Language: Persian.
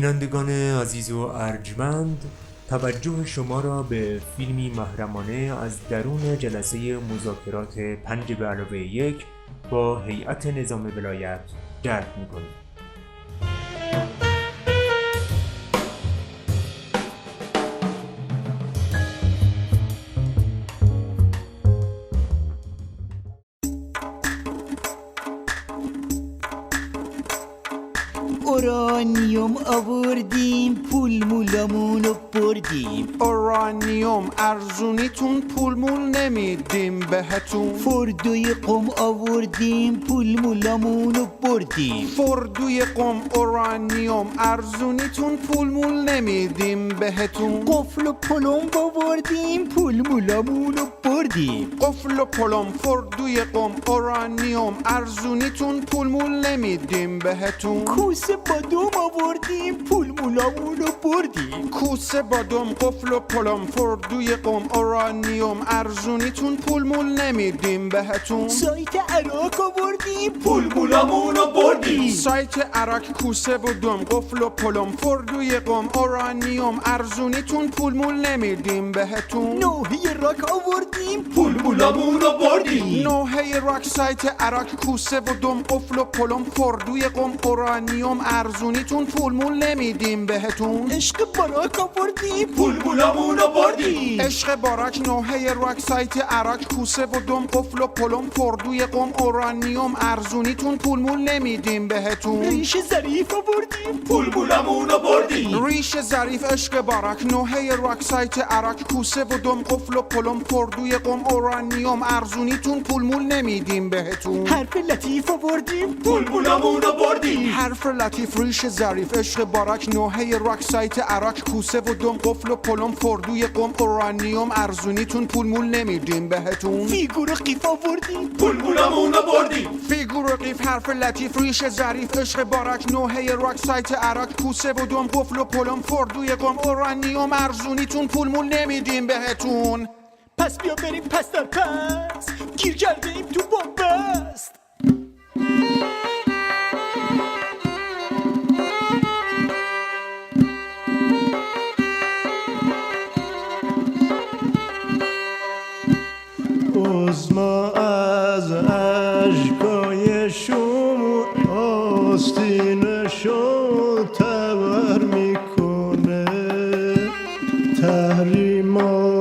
بینندگان عزیز و ارجمند، توجه شما را به فیلمی محرمانه از درون جلسه مذاکرات 5+1 با هیئت نظام ولایت جلب می‌کنیم. اورانیوم آوردیم پول مولامونو بردیم. اورانیوم ارزونیتون پول مول نمیدیم بهتون. فردوی قم آوردیم پول مولامونو بردیم. فردوی قم اورانیوم ارزونیتون پول مول نمیدیم بهتون. قفل و پلمب آوردیم پول مولامونو بردیم. قفل و پلم فردوی قم اورانیوم ارزونیتون پول مول نمیدیم بهتون. کوسه بادوم آوردیم پول مولامونو بردیم. کوسه بادم قفل و پلم فردوی قم اورانیوم ارزونیتون پول مول نمیدیم بهتون. سایت عراق آوردیم پول مولامونو بردیم. سایت عراق کوسه بادم قفل و پلم فردوی قم اورانیوم ارزونیتون پول مول نمیدیم بهتون. نوحه راک آوردیم پول مولامونو بردیم. نوحه راک سایت عراق کوسه بادم قفل و پلم فردوی قم اورانیوم ارزونیتون پول مول نمیدیم بهتون. عشق باراک آوردیم پول مولامونو بردیم. عشق باراک نوحه راک سایت عراق کوسه و دم قفل و پلم فردوی قم اورانیوم ارزونیتون پول مول نمیدیم بهتون. ریش ظریف آوردیم پول مولامونو بردیم. ریش ظریف عشق باراک نوحه راک سایت عراق کوسه و دم قفل و پلم فردوی قم اورانیوم ارزونیتون پول مول نمیدیم بهتون. حرف لطیف آوردیم پول مولامونو بردیم. حرف لطیف ریش ظریف عشق باراک نوحه راک سایت عراق کوسه و دم قفل و پلم فردوی قم اورانیوم ارزونیتون پول مول نمیدیم بهتون. فیگور و قیف آوردیم پول مولامونو بردیم. فیگور و قیف حرف لطیف ریش ظریف عشق باراک نوحه راک سایت عراق کوسه و دم قفل و پلم فردوی قم اورانیوم ارزونیتون پول مول نمیدیم بهتون. پس بیا بریم پس در پس گیر کرده ایم تو بنبست. عظما از اشکای شما آستینشو تبر میکنه. تحریما